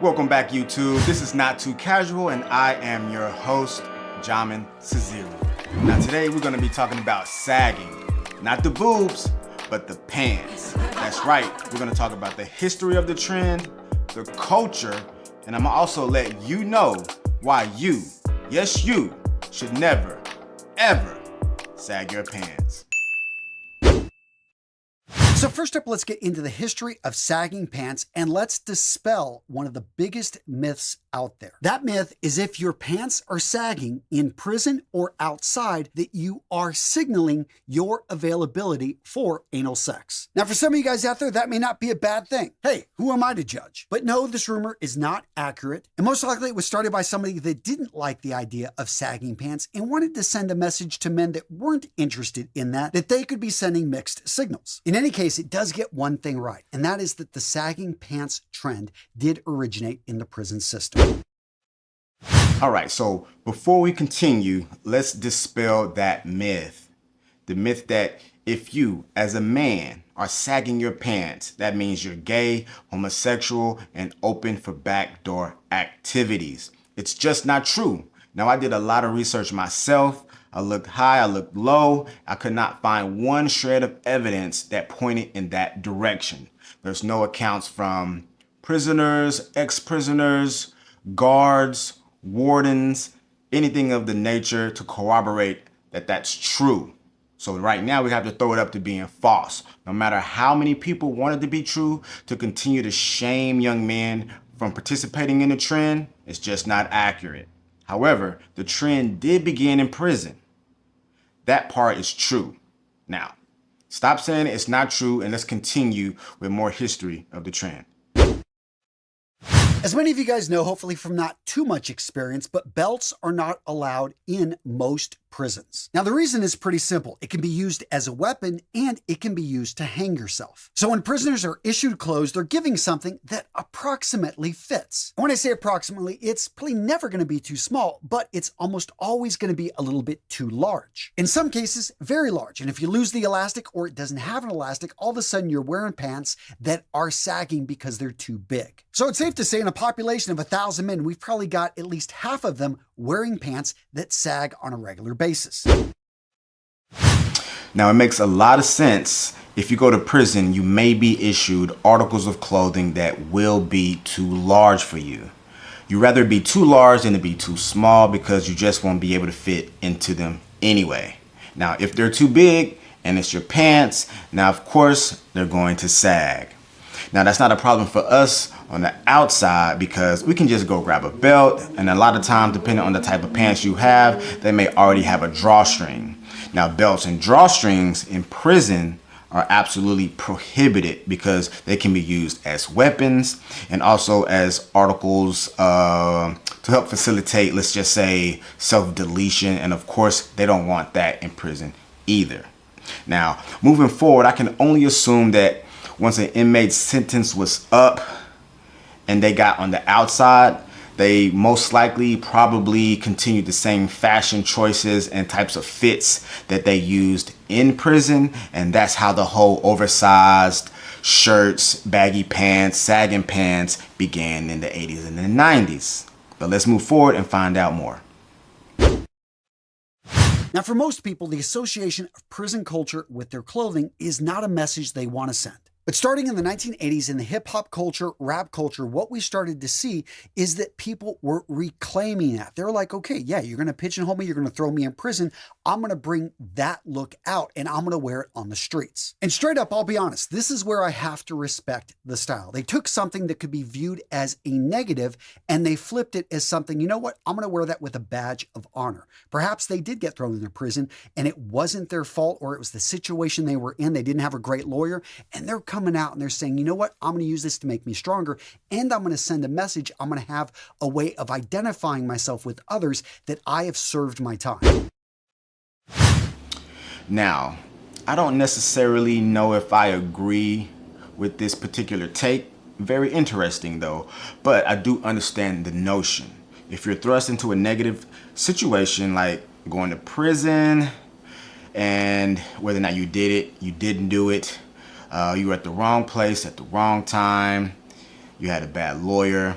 Welcome back, YouTube. This is Not Too Casual, and I am your host, Jamin Saziri. Now today we're going to be talking about sagging. Not the boobs, but the pants. That's right, we're going to talk about the history of the trend, the culture, and I'm going to also let you know why you, yes you, should never, ever sag your pants. So first up, let's get into the history of sagging pants and let's dispel one of the biggest myths out there. That myth is if your pants are sagging in prison or outside, that you are signaling your availability for anal sex. Now, for some of you guys out there, that may not be a bad thing. Hey, who am I to judge? But no, this rumor is not accurate. And most likely it was started by somebody that didn't like the idea of sagging pants and wanted to send a message to men that weren't interested in that they could be sending mixed signals. In any case, it does get one thing right, and that is that the sagging pants trend did originate in the prison system. All right, so before we continue, let's dispel that myth. The myth that if you, as a man, are sagging your pants, that means you're gay, homosexual, and open for backdoor activities. It's just not true. Now, I did a lot of research myself. I looked high, I looked low. I could not find one shred of evidence that pointed in that direction. There's no accounts from prisoners, ex-prisoners, guards, wardens, anything of the nature to corroborate that that's true. So right now we have to throw it up to being false. No matter how many people want it to be true, to continue to shame young men from participating in the trend, it's just not accurate. However, the trend did begin in prison. That part is true. Now, stop saying it's not true and let's continue with more history of the trend. As many of you guys know, hopefully from not too much experience, but belts are not allowed in most prisons. Now, the reason is pretty simple. It can be used as a weapon and it can be used to hang yourself. So when prisoners are issued clothes, they're giving something that approximately fits. And when I say approximately, it's probably never going to be too small, but it's almost always going to be a little bit too large. In some cases, very large. And if you lose the elastic or it doesn't have an elastic, all of a sudden you're wearing pants that are sagging because they're too big. So it's safe to say in a population of 1,000 men, we've probably got at least half of them wearing pants that sag on a regular basis. Now, it makes a lot of sense. If you go to prison, you may be issued articles of clothing that will be too large for you. You'd rather be too large than to be too small because you just won't be able to fit into them anyway. Now, if they're too big and it's your pants, now of course they're going to sag. Now, that's not a problem for us on the outside because we can just go grab a belt, and a lot of times, depending on the type of pants you have, they may already have a drawstring. Now, belts and drawstrings in prison are absolutely prohibited because they can be used as weapons and also as articles to help facilitate, let's just say, self-deletion. And of course, they don't want that in prison either. Now, moving forward, I can only assume that once an inmate's sentence was up and they got on the outside, they most likely probably continued the same fashion choices and types of fits that they used in prison. And that's how the whole oversized shirts, baggy pants, sagging pants began in the 80s and the 90s. But let's move forward and find out more. Now, for most people, the association of prison culture with their clothing is not a message they want to send. But starting in the 1980s in the hip hop culture, rap culture, what we started to see is that people were reclaiming that. They're like, okay, yeah, you're going to pigeonhole me. You're going to throw me in prison. I'm going to bring that look out and I'm going to wear it on the streets. And straight up, I'll be honest, this is where I have to respect the style. They took something that could be viewed as a negative and they flipped it as something, you know what? I'm going to wear that with a badge of honor. Perhaps they did get thrown into prison and it wasn't their fault or it was the situation they were in. They didn't have a great lawyer and they're coming out and they're saying, you know what, I'm going to use this to make me stronger and I'm going to send a message. I'm going to have a way of identifying myself with others that I have served my time. Now, I don't necessarily know if I agree with this particular take. Very interesting though, but I do understand the notion. If you're thrust into a negative situation like going to prison and whether or not you did it, you didn't do it, you were at the wrong place at the wrong time, you had a bad lawyer,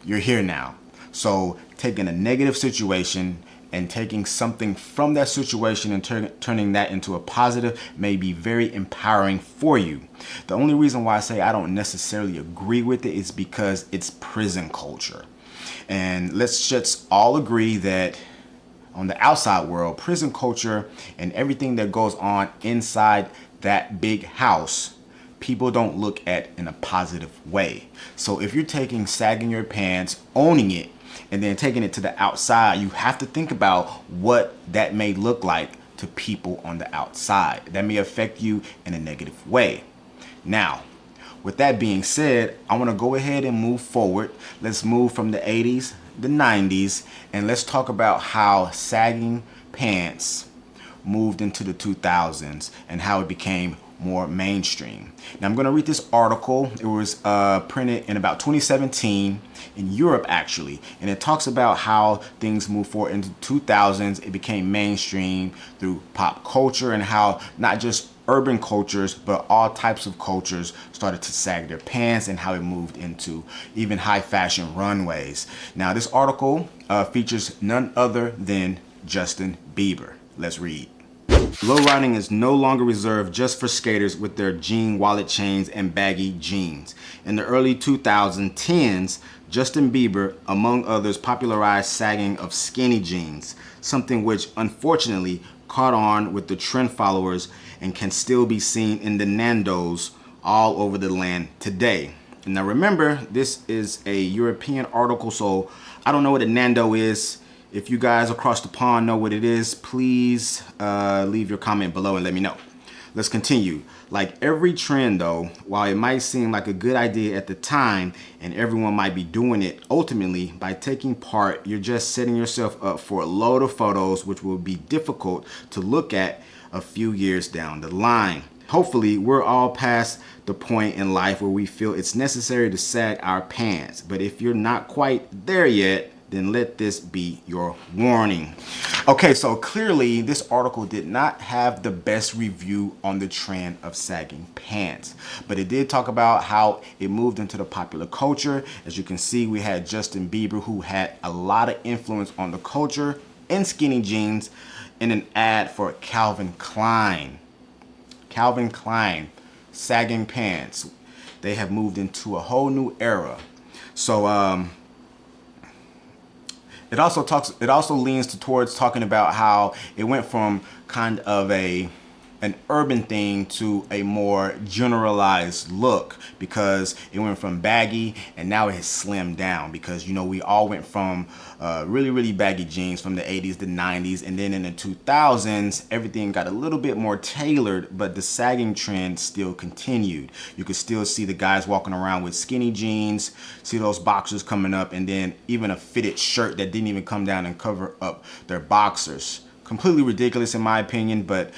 you're here now. So taking a negative situation and taking something from that situation and turning that into a positive may be very empowering for you. The only reason why I say I don't necessarily agree with it is because it's prison culture. And let's just all agree that on the outside world, prison culture and everything that goes on inside that big house, people don't look at in a positive way. So if you're taking sagging your pants, owning it, and then taking it to the outside, you have to think about what that may look like to people on the outside. That may affect you in a negative way. Now, with that being said, I want to go ahead and move forward. Let's move from the 80s, the 90s, and let's talk about how sagging pants moved into the 2000s and how it became more mainstream. Now I'm going to read this article. It was printed in about 2017 in Europe actually, and it talks about how things moved forward into 2000s. It became mainstream through pop culture and how not just urban cultures but all types of cultures started to sag their pants and how it moved into even high fashion runways. Now this article features none other than Justin Bieber. Let's read. Lowriding is no longer reserved just for skaters with their jean wallet chains and baggy jeans. In the early 2010s, Justin Bieber, among others, popularized sagging of skinny jeans, something which unfortunately caught on with the trend followers and can still be seen in the Nandos all over the land today. Now remember, this is a European article, so I don't know what a Nando is. If you guys across the pond know what it is, please leave your comment below and let me know. Let's continue. Like every trend though, while it might seem like a good idea at the time and everyone might be doing it, ultimately by taking part, you're just setting yourself up for a load of photos which will be difficult to look at a few years down the line. Hopefully, we're all past the point in life where we feel it's necessary to sag our pants. But if you're not quite there yet, then let this be your warning. Okay, so clearly this article did not have the best review on the trend of sagging pants, but it did talk about how it moved into the popular culture. As you can see, we had Justin Bieber, who had a lot of influence on the culture in skinny jeans in an ad for Calvin Klein. Calvin Klein, sagging pants. They have moved into a whole new era. So it also leans towards talking about how it went from kind of an urban thing to a more generalized look, because it went from baggy and now it has slimmed down, because you know we all went from really baggy jeans from the 80s to 90s, and then in the 2000s everything got a little bit more tailored, but the sagging trend still continued. You could still see the guys walking around with skinny jeans, see those boxers coming up, and then even a fitted shirt that didn't even come down and cover up their boxers. Completely ridiculous in my opinion, but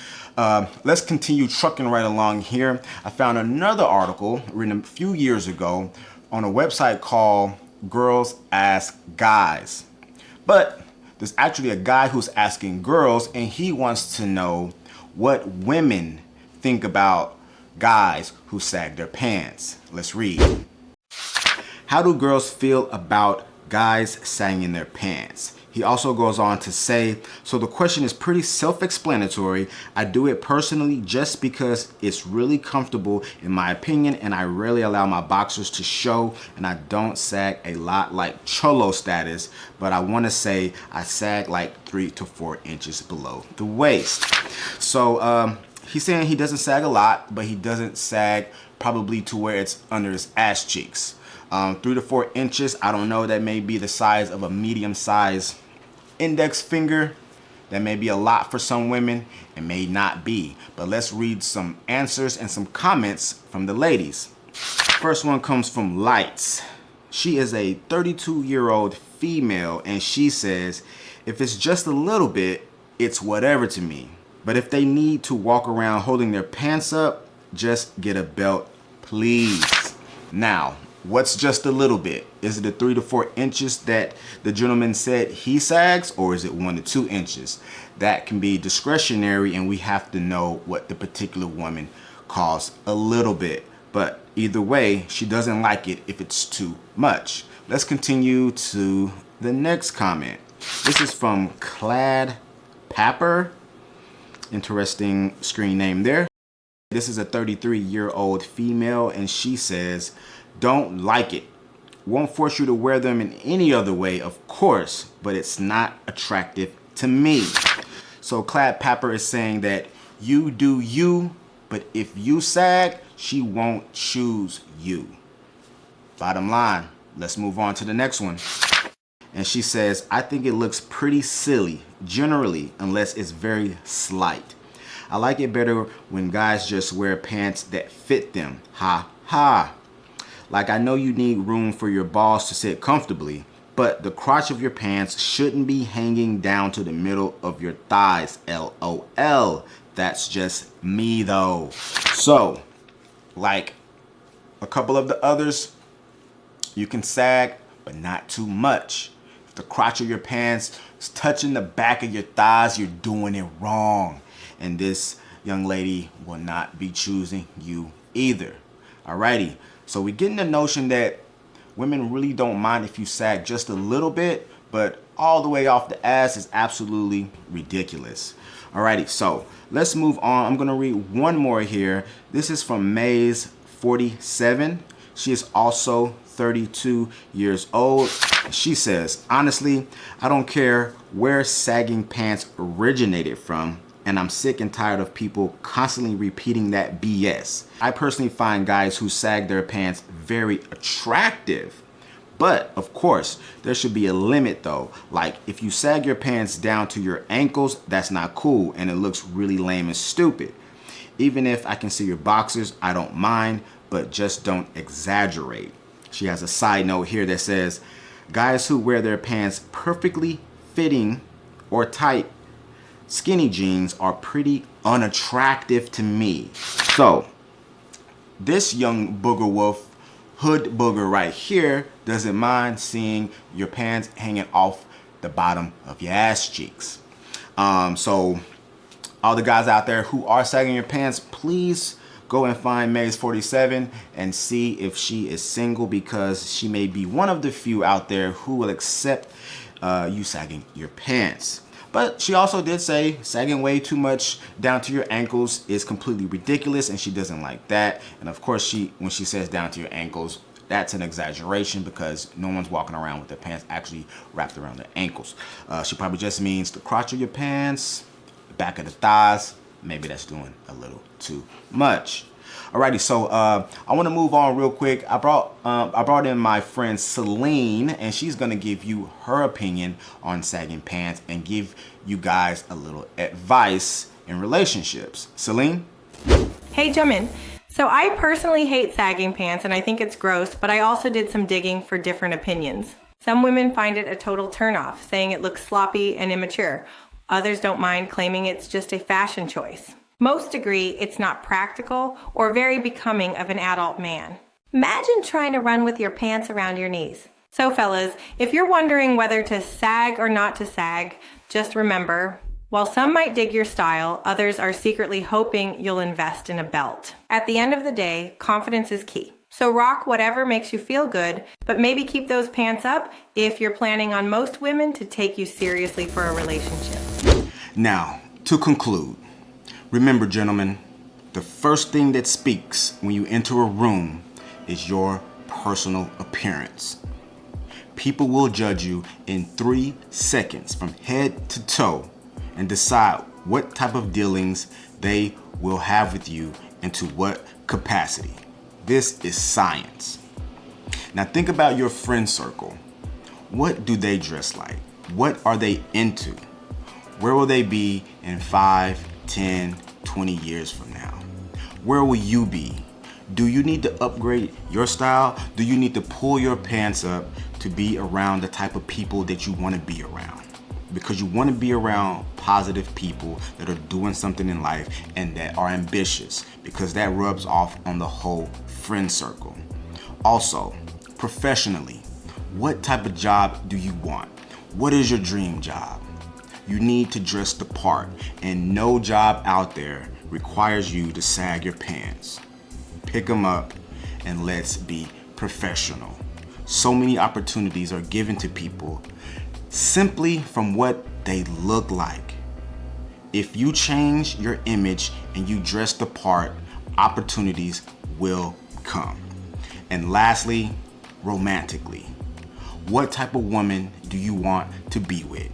let's continue trucking right along here. I found another article written a few years ago on a website called Girls Ask Guys. But there's actually a guy who's asking girls, and he wants to know what women think about guys who sag their pants. Let's read. How do girls feel about guys sagging their pants? He also goes on to say, so the question is pretty self-explanatory. I do it personally just because it's really comfortable in my opinion, and I rarely allow my boxers to show, and I don't sag a lot like cholo status, but I want to say I sag like 3 to 4 inches below the waist. So he's saying he doesn't sag a lot, but he doesn't sag probably to where it's under his ass cheeks. 3 to 4 inches, I don't know, that may be the size of a medium size index finger. That may be a lot for some women, it may not be. But let's read some answers and some comments from the ladies. First one comes from Lights. She is a 32-year-old female, and she says, if it's just a little bit, it's whatever to me. But if they need to walk around holding their pants up, just get a belt, please. Now, what's just a little bit? Is it the 3 to 4 inches that the gentleman said he sags, or is it 1 to 2 inches? That can be discretionary, and we have to know what the particular woman calls a little bit. But either way, she doesn't like it if it's too much. let's continue to the next comment. This is from Clad Papper. Interesting screen name there. This is a 33-year-old female, and she says, "Don't like it. Won't force you to wear them in any other way, of course, but it's not attractive to me." So Clad Papper is saying that you do you, but if you sag, she won't choose you. Bottom line, let's move on to the next one. And she says, "I think it looks pretty silly, generally, unless it's very slight. I like it better when guys just wear pants that fit them. Ha ha. Like, I know you need room for your balls to sit comfortably, but the crotch of your pants shouldn't be hanging down to the middle of your thighs. LOL. That's just me though." So, like a couple of the others, you can sag, but not too much. If the crotch of your pants is touching the back of your thighs, you're doing it wrong. And this young lady will not be choosing you either. Alrighty, so we get in the notion that women really don't mind if you sag just a little bit, but all the way off the ass is absolutely ridiculous. Alrighty, so let's move on. I'm gonna read one more here. This is from Maze 47. She is also 32 years old. She says, "Honestly, I don't care where sagging pants originated from, and I'm sick and tired of people constantly repeating that BS. I personally find guys who sag their pants very attractive. But of course, there should be a limit though. Like, if you sag your pants down to your ankles, that's not cool and it looks really lame and stupid. Even if I can see your boxers, I don't mind, but just don't exaggerate." She has a side note here that says, "Guys who wear their pants perfectly fitting or tight skinny jeans are pretty unattractive to me." So this young booger wolf, hood booger right here, doesn't mind seeing your pants hanging off the bottom of your ass cheeks. So all the guys out there who are sagging your pants, please go and find Maze 47 and see if she is single, because she may be one of the few out there who will accept you sagging your pants. But she also did say sagging way too much down to your ankles is completely ridiculous, and she doesn't like that. And of course, when she says down to your ankles, that's an exaggeration because no one's walking around with their pants actually wrapped around their ankles. She probably just means the crotch of your pants, the back of the thighs. Maybe that's doing a little too much. Alrighty, so I want to move on real quick. I brought in my friend Celine, and she's gonna give you her opinion on sagging pants and give you guys a little advice in relationships. Celine? Hey, Jamin. So I personally hate sagging pants, and I think it's gross, but I also did some digging for different opinions. Some women find it a total turnoff, saying it looks sloppy and immature. Others don't mind, claiming it's just a fashion choice. Most agree it's not practical or very becoming of an adult man. Imagine trying to run with your pants around your knees. So fellas, if you're wondering whether to sag or not to sag, just remember, while some might dig your style, others are secretly hoping you'll invest in a belt. At the end of the day, confidence is key. So rock whatever makes you feel good, but maybe keep those pants up if you're planning on most women to take you seriously for a relationship. Now, to conclude, remember, gentlemen, the first thing that speaks when you enter a room is your personal appearance. People will judge you in 3 seconds from head to toe and decide what type of dealings they will have with you and to what capacity. This is science. Now think about your friend circle. What do they dress like? What are they into? Where will they be in 5, 10, 20 years from now? Where will you be? Do you need to upgrade your style? Do you need to pull your pants up to be around the type of people that you want to be around? Because you want to be around positive people that are doing something in life and that are ambitious, because that rubs off on the whole friend circle. Also, professionally, what type of job do you want? What is your dream job? You need to dress the part, and no job out there requires you to sag your pants. Pick them up and let's be professional. So many opportunities are given to people simply from what they look like. If you change your image and you dress the part, opportunities will come. And lastly, romantically. What type of woman do you want to be with?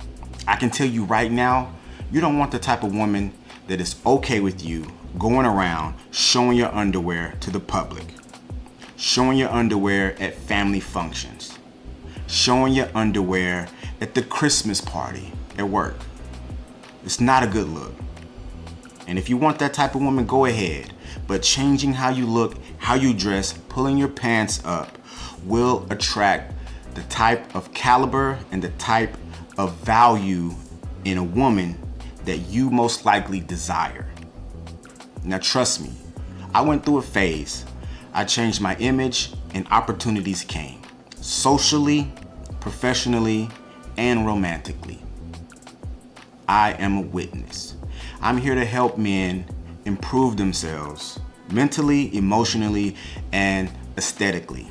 I can tell you right now, you don't want the type of woman that is okay with you going around showing your underwear to the public, showing your underwear at family functions, showing your underwear at the Christmas party at work. It's not a good look. And if you want that type of woman, go ahead. But changing how you look, how you dress, pulling your pants up will attract the type of caliber and the type of value in a woman that you most likely desire. Now trust me, I went through a phase. I changed my image and opportunities came. Socially, professionally, and romantically. I am a witness. I'm here to help men improve themselves mentally, emotionally, and aesthetically.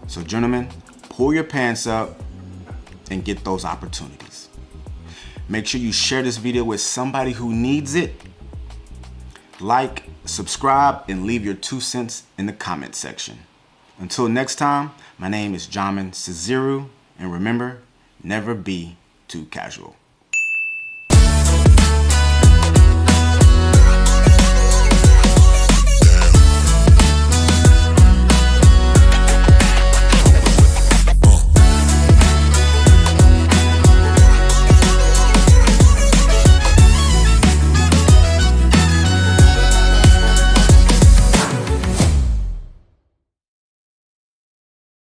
So gentlemen, pull your pants up and get those opportunities. Make sure you share this video with somebody who needs it. Like, subscribe, and leave your 2 cents in the comment section. Until next time, my name is Jamin Ceziru, and remember, never be too casual.